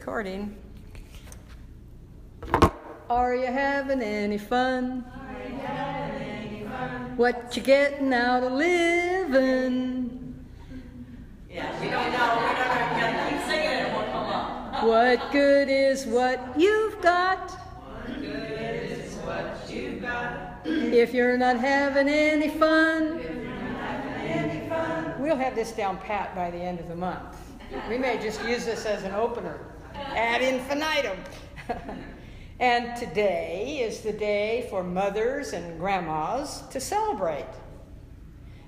recording. Are you having any fun? Are you having any fun? What you getting out of living? Yeah, we don't know. We don't know. You gotta keep singing it. It won't come up. What good is what you've got? What good is what you've got? If you're not having any fun. If you're not having any fun. We'll have this down pat by the end of the month. We may just use this as an opener. Ad infinitum. And today is the day for mothers and grandmas to celebrate,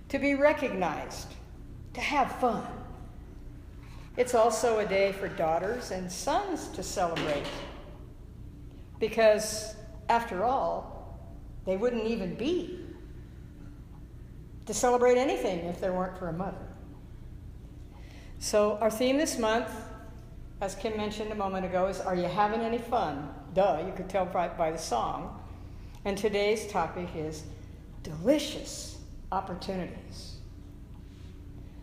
to be recognized, to have fun. It's also a day for daughters and sons to celebrate, because after all, they wouldn't even be to celebrate anything if there weren't for a mother. So our theme this month, as Kim mentioned a moment ago, is Are You Having Any Fun? Duh, you could tell by the song. And today's topic is delicious opportunities.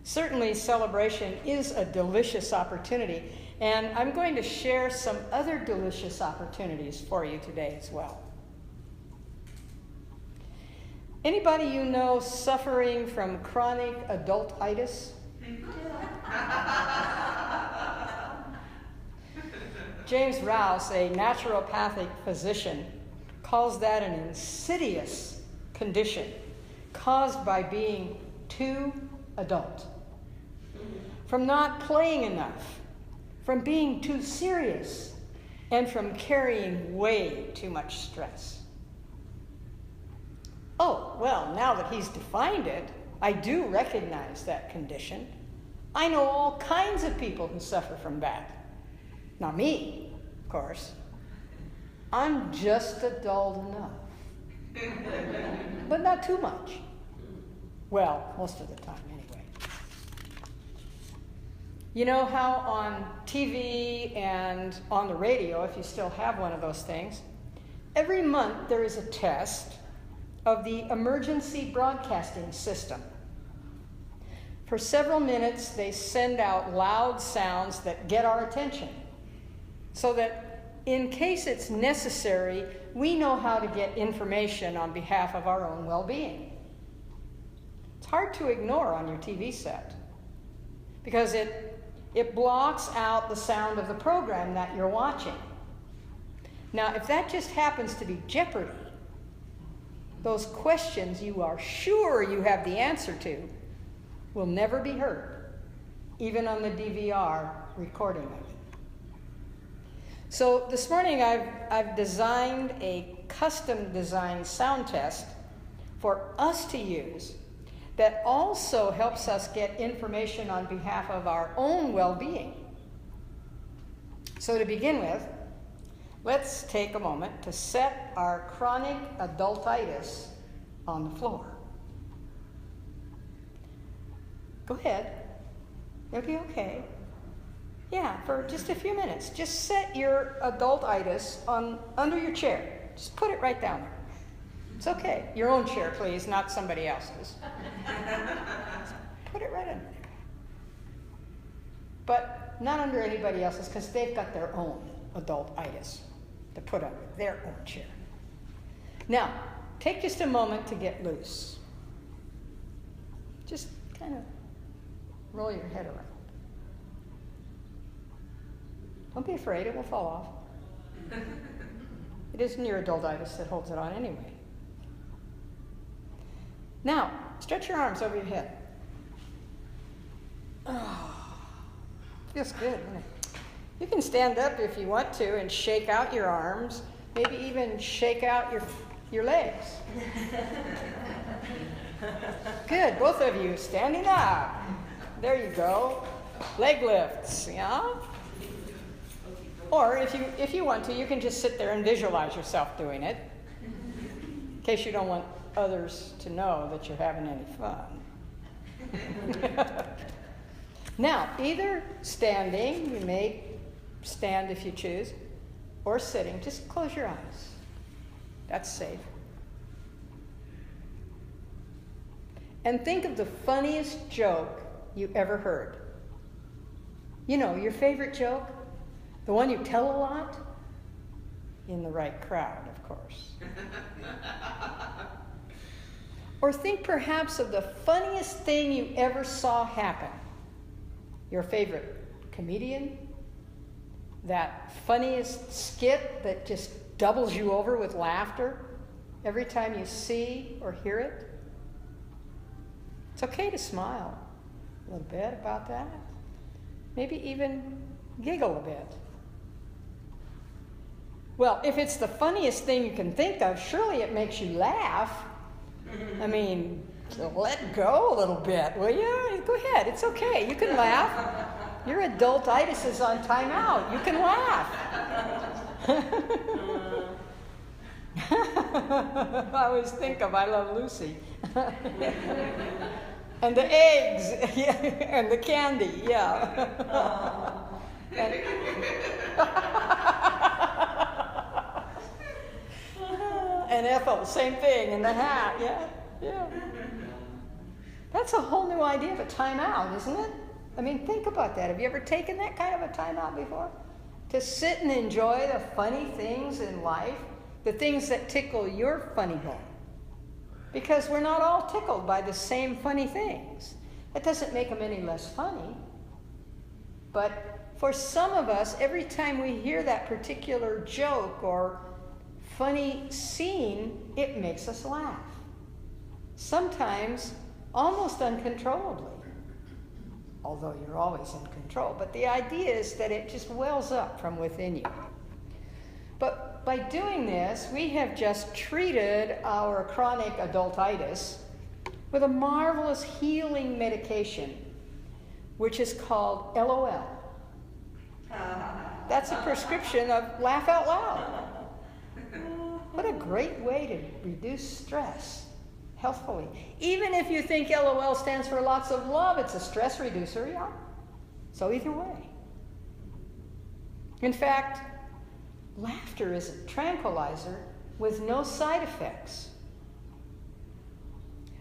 Certainly celebration is a delicious opportunity, and I'm going to share some other delicious opportunities for you today as well. Anybody you know suffering from chronic adultitis? James Rouse, a naturopathic physician, calls that an insidious condition caused by being too adult, from not playing enough, from being too serious, and from carrying way too much stress. Oh, well, now that he's defined it, I do recognize that condition. I know all kinds of people who suffer from that. Not me, of course. I'm just adult enough. But not too much. Well, most of the time anyway. You know how on TV and on the radio, if you still have one of those things, every month there is a test of the emergency broadcasting system. For several minutes, they send out loud sounds that get our attention, so that in case it's necessary, we know how to get information on behalf of our own well-being. It's hard to ignore on your TV set, because it blocks out the sound of the program that you're watching. Now, if that just happens to be Jeopardy, those questions you are sure you have the answer to will never be heard, even on the DVR recording of it. So this morning I've designed a custom designed sound test for us to use that also helps us get information on behalf of our own well-being. So to begin with, let's take a moment to set our chronic adultitis on the floor. Go ahead. It'll be okay. Yeah, for just a few minutes. Just set your adultitis under your chair. Just put it right down there. It's okay. Your own chair, please, not somebody else's. Put it right under there. But not under anybody else's, because they've got their own adultitis to put under their own chair. Now, take just a moment to get loose. Just kind of roll your head around. Don't be afraid, it will fall off. It isn't your adultitis that holds it on anyway. Now, stretch your arms over your head. Oh, feels good, doesn't it? You can stand up if you want to and shake out your arms, maybe even shake out your legs. Good, both of you standing up. There you go. Leg lifts, yeah? Or if you want to, you can just sit there and visualize yourself doing it, in case you don't want others to know that you're having any fun. Now, either standing, you may stand if you choose, or sitting, just close your eyes. That's safe. And think of the funniest joke you ever heard. You know, your favorite joke? The one you tell a lot? In the right crowd, of course. Or think perhaps of the funniest thing you ever saw happen. Your favorite comedian? That funniest skit that just doubles you over with laughter every time you see or hear it? It's okay to smile a little bit about that. Maybe even giggle a bit. Well, if it's the funniest thing you can think of, surely it makes you laugh. I mean, let go a little bit, will you? Go ahead, it's okay, you can laugh. Your adultitis is on timeout, you can laugh. I always think of I Love Lucy. And the eggs, yeah, and the candy, yeah. And Ethel, same thing, and the hat, yeah. That's a whole new idea of a timeout, isn't it? I mean, think about that. Have you ever taken that kind of a timeout before? To sit and enjoy the funny things in life, the things that tickle your funny bone. Because we're not all tickled by the same funny things. That doesn't make them any less funny. But for some of us, every time we hear that particular joke or funny scene, it makes us laugh. Sometimes almost uncontrollably. Although you're always in control. But the idea is that it just wells up from within you. But by doing this, we have just treated our chronic adultitis with a marvelous healing medication, which is called LOL. That's a prescription of laugh out loud. What a great way to reduce stress healthfully. Even if you think LOL stands for lots of love, it's a stress reducer, yeah. So either way. In fact, laughter is a tranquilizer with no side effects.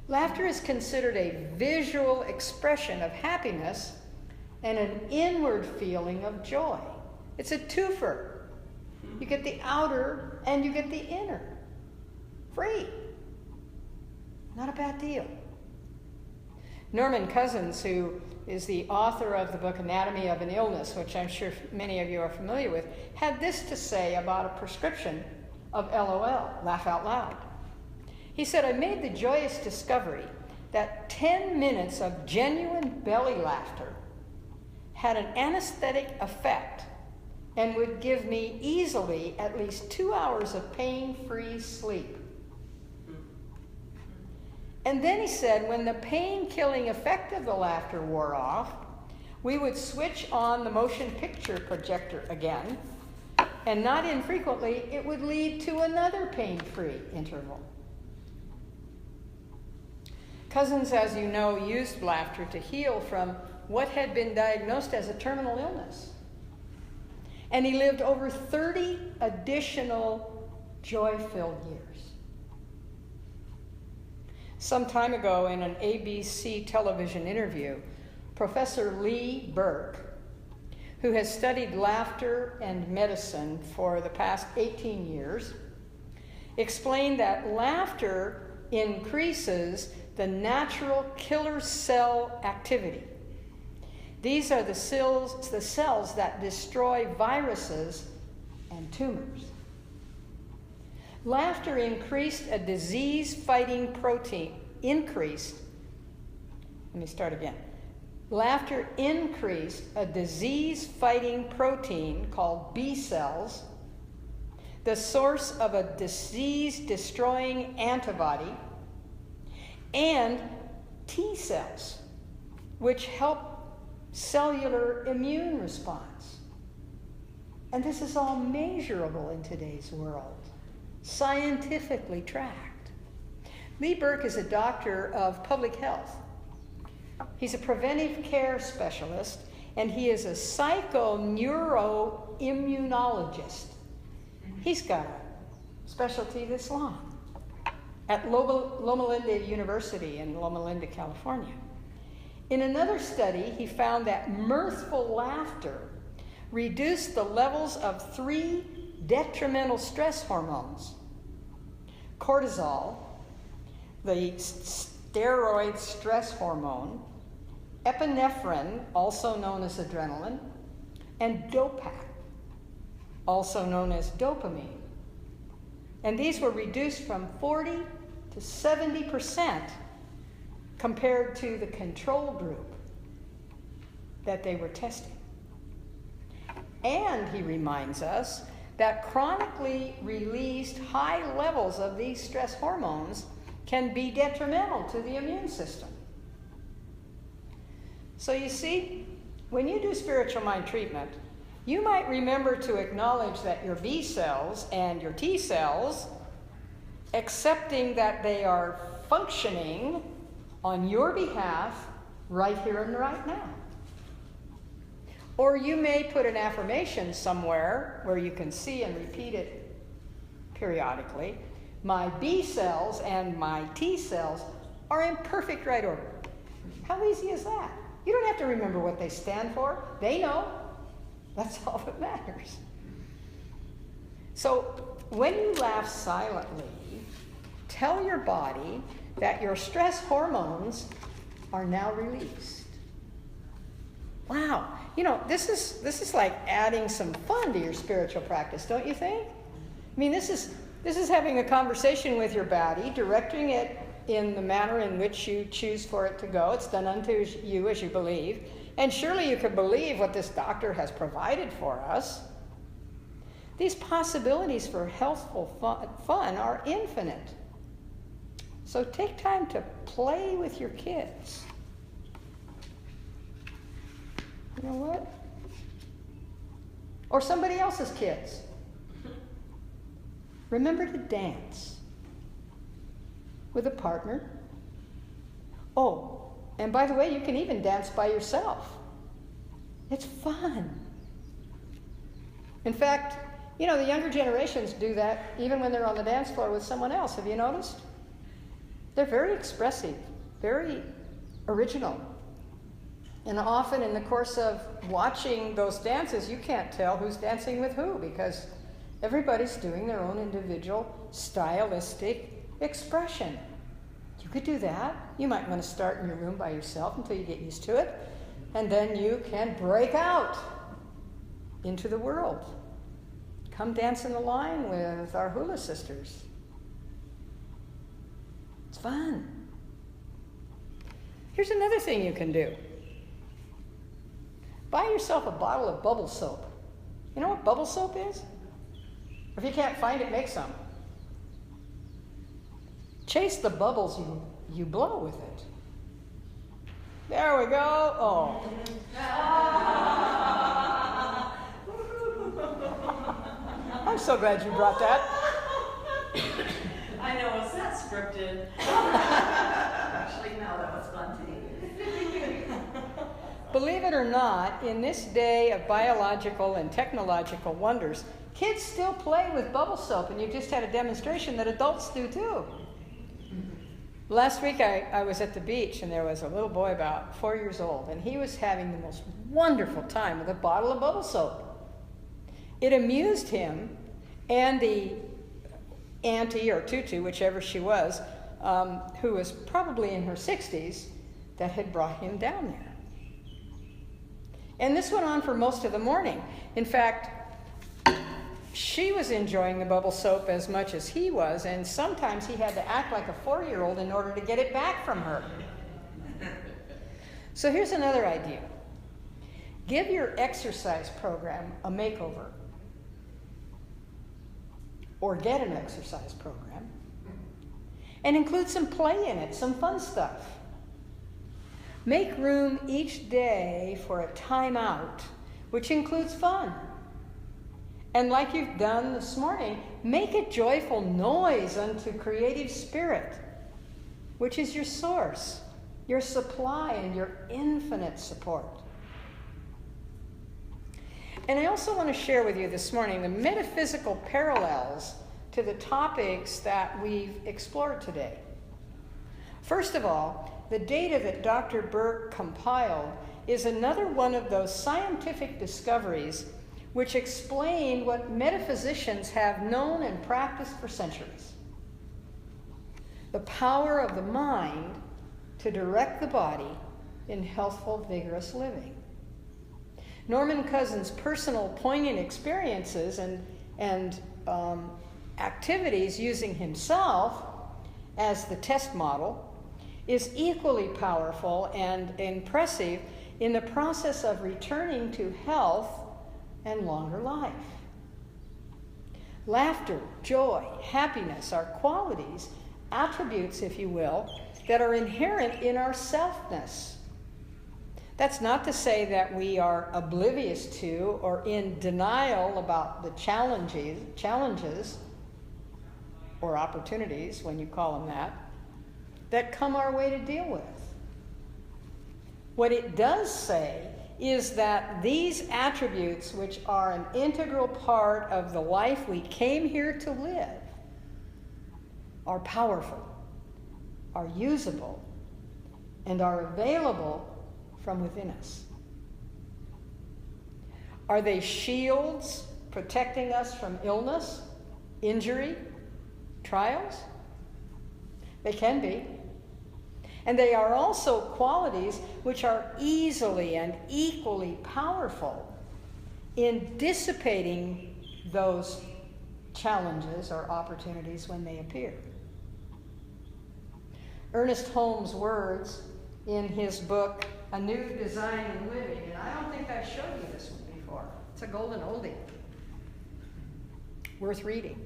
Laughter is considered a visual expression of happiness and an inward feeling of joy. It's a twofer. You get the outer and you get the inner. Free. Not a bad deal. Norman Cousins, who is the author of the book Anatomy of an Illness, which I'm sure many of you are familiar with, had this to say about a prescription of LOL, laugh out loud. He said, I made the joyous discovery that 10 minutes of genuine belly laughter had an anesthetic effect and would give me easily at least 2 hours of pain-free sleep. And then he said, when the pain-killing effect of the laughter wore off, we would switch on the motion picture projector again, and not infrequently, it would lead to another pain-free interval. Cousins, as you know, used laughter to heal from what had been diagnosed as a terminal illness. And he lived over 30 additional joy-filled years. Some time ago, in an ABC television interview, Professor Lee Burke, who has studied laughter and medicine for the past 18 years, explained that laughter increases the natural killer cell activity. These are the cells that destroy viruses and tumors. Laughter increased a disease-fighting protein. Laughter increased a disease-fighting protein called B cells, the source of a disease-destroying antibody, and T cells, which help cellular immune response. And this is all measurable in today's world. Scientifically tracked. Lee Burke is a doctor of public health. He's a preventive care specialist, and he is a psychoneuroimmunologist. He's got a specialty this long at Loma Linda University in Loma Linda, California. In another study, he found that mirthful laughter reduced the levels of 3 detrimental stress hormones: cortisol, the steroid stress hormone, epinephrine, also known as adrenaline, and dopac, also known as dopamine. And these were reduced from 40 to 70% compared to the control group that they were testing. And he reminds us that chronically released high levels of these stress hormones can be detrimental to the immune system. So you see, when you do spiritual mind treatment, you might remember to acknowledge that your B cells and your T cells, accepting that they are functioning on your behalf right here and right now. Or you may put an affirmation somewhere where you can see and repeat it periodically. My B cells and my T cells are in perfect right order. How easy is that? You don't have to remember what they stand for. They know. That's all that matters. So when you laugh silently, tell your body that your stress hormones are now released. Wow. You know, this is like adding some fun to your spiritual practice, don't you think? I mean, this is having a conversation with your body, directing it in the manner in which you choose for it to go. It's done unto you as you believe. And surely you can believe what this doctor has provided for us. These possibilities for healthful fun are infinite. So take time to play with your kids. You know what? Or somebody else's kids. Remember to dance with a partner. Oh, and by the way, you can even dance by yourself. It's fun. In fact, you know, the younger generations do that even when they're on the dance floor with someone else. Have you noticed? They're very expressive, very original. And often in the course of watching those dances, you can't tell who's dancing with who because everybody's doing their own individual stylistic expression. You could do that. You might want to start in your room by yourself until you get used to it. And then you can break out into the world. Come dance in the line with our hula sisters. It's fun. Here's another thing you can do. Buy yourself a bottle of bubble soap. You know what bubble soap is? If you can't find it, make some. Chase the bubbles you blow with it. There we go. Oh. I'm so glad you brought that. I know, it's not scripted. Actually, no, that was fun too. Believe it or not, in this day of biological and technological wonders, kids still play with bubble soap, and you just had a demonstration that adults do too. Last week I was at the beach, and there was a little boy about 4 years old, and he was having the most wonderful time with a bottle of bubble soap. It amused him, and the auntie or tutu, whichever she was, who was probably in her 60s, that had brought him down there. And this went on for most of the morning. In fact, she was enjoying the bubble soap as much as he was, and sometimes he had to act like a 4-year-old in order to get it back from her. So here's another idea. Give your exercise program a makeover. Or get an exercise program. And include some play in it, some fun stuff. Make room each day for a time out, which includes fun. And like you've done this morning, make a joyful noise unto creative spirit, which is your source, your supply, and your infinite support. And I also want to share with you this morning the metaphysical parallels to the topics that we've explored today. First of all, the data that Dr. Burke compiled is another one of those scientific discoveries which explain what metaphysicians have known and practiced for centuries. The power of the mind to direct the body in healthful, vigorous living. Norman Cousins' personal poignant experiences and activities using himself as the test model is equally powerful and impressive in the process of returning to health and longer life. Laughter, joy, happiness are qualities, attributes, if you will, that are inherent in our selfness. That's not to say that we are oblivious to or in denial about the challenges or opportunities, when you call them that come our way to deal with. What it does say is that these attributes, which are an integral part of the life we came here to live, are powerful, are usable, and are available from within us. Are they shields protecting us from illness, injury, trials? They can be. And they are also qualities which are easily and equally powerful in dissipating those challenges or opportunities when they appear. Ernest Holmes' words in his book, A New Design in Living, and I don't think I've showed you this one before. It's a golden oldie. Worth reading.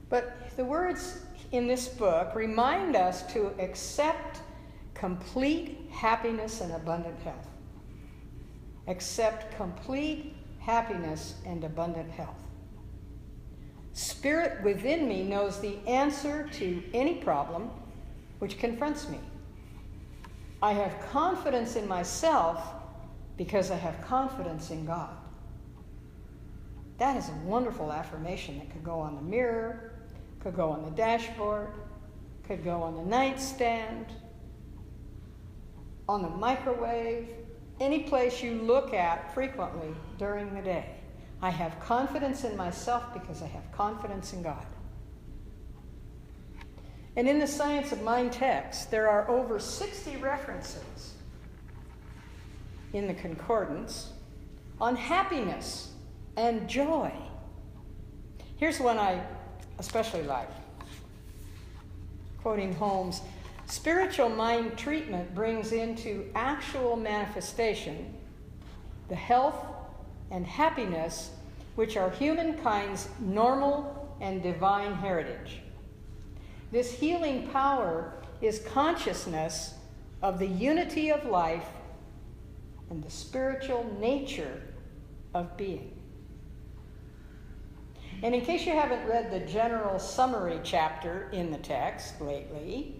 But the words in this book remind us to accept complete happiness and abundant health. Accept complete happiness and abundant health. Spirit within me knows the answer to any problem which confronts me. I have confidence in myself because I have confidence in God. That is a wonderful affirmation that could go on the mirror, could go on the dashboard, could go on the nightstand, on the microwave, any place you look at frequently during the day. I have confidence in myself because I have confidence in God. And in the Science of Mind text, there are over 60 references in the concordance on happiness and joy. Here's one I especially like. Quoting Holmes, spiritual mind treatment brings into actual manifestation the health and happiness which are humankind's normal and divine heritage. This healing power is consciousness of the unity of life and the spiritual nature of being. And in case you haven't read the general summary chapter in the text lately,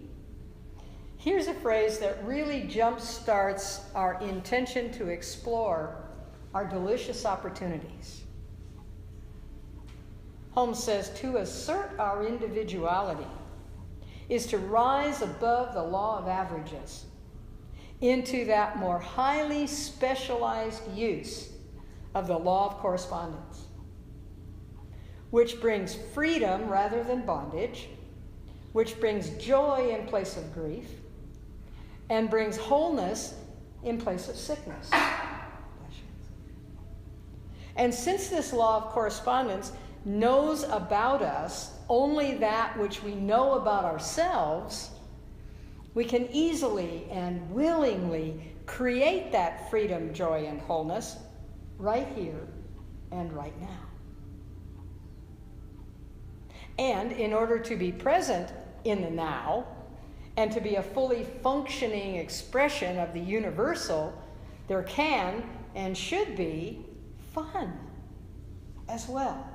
here's a phrase that really jump-starts our intention to explore our delicious opportunities. Holmes says, to assert our individuality is to rise above the law of averages into that more highly specialized use of the law of correspondence, which brings freedom rather than bondage, which brings joy in place of grief, and brings wholeness in place of sickness. And since this law of correspondence knows about us only that which we know about ourselves, we can easily and willingly create that freedom, joy, and wholeness right here and right now. And in order to be present in the now and to be a fully functioning expression of the universal, there can and should be fun as well.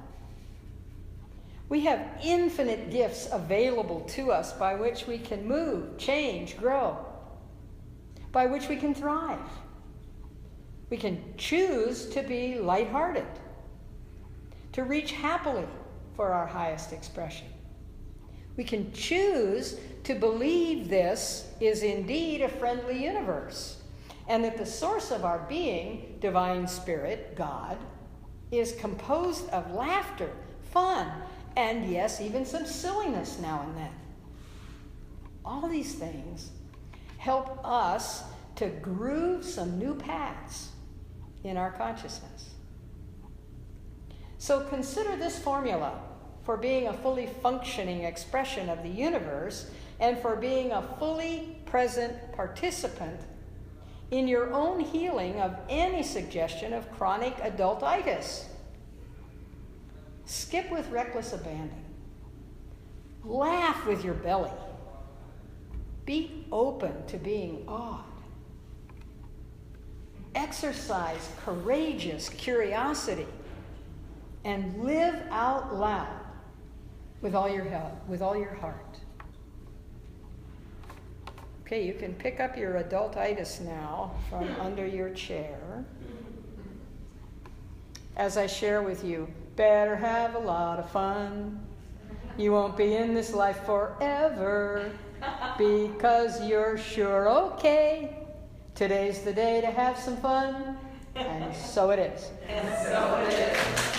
We have infinite gifts available to us by which we can move, change, grow, by which we can thrive. We can choose to be lighthearted, to reach happily for our highest expression. We can choose to believe this is indeed a friendly universe and that the source of our being, divine spirit, God, is composed of laughter, fun, and yes, even some silliness now and then. All these things help us to groove some new paths in our consciousness. So consider this formula for being a fully functioning expression of the universe and for being a fully present participant in your own healing of any suggestion of chronic adultitis. Skip with reckless abandon. Laugh with your belly. Be open to being awed. Exercise courageous curiosity and live out loud with all your heart. Okay, you can pick up your adultitis now from under your chair. As I share with you, better have a lot of fun. You won't be in this life forever because you're sure okay. Today's the day to have some fun, and so it is. And so it is.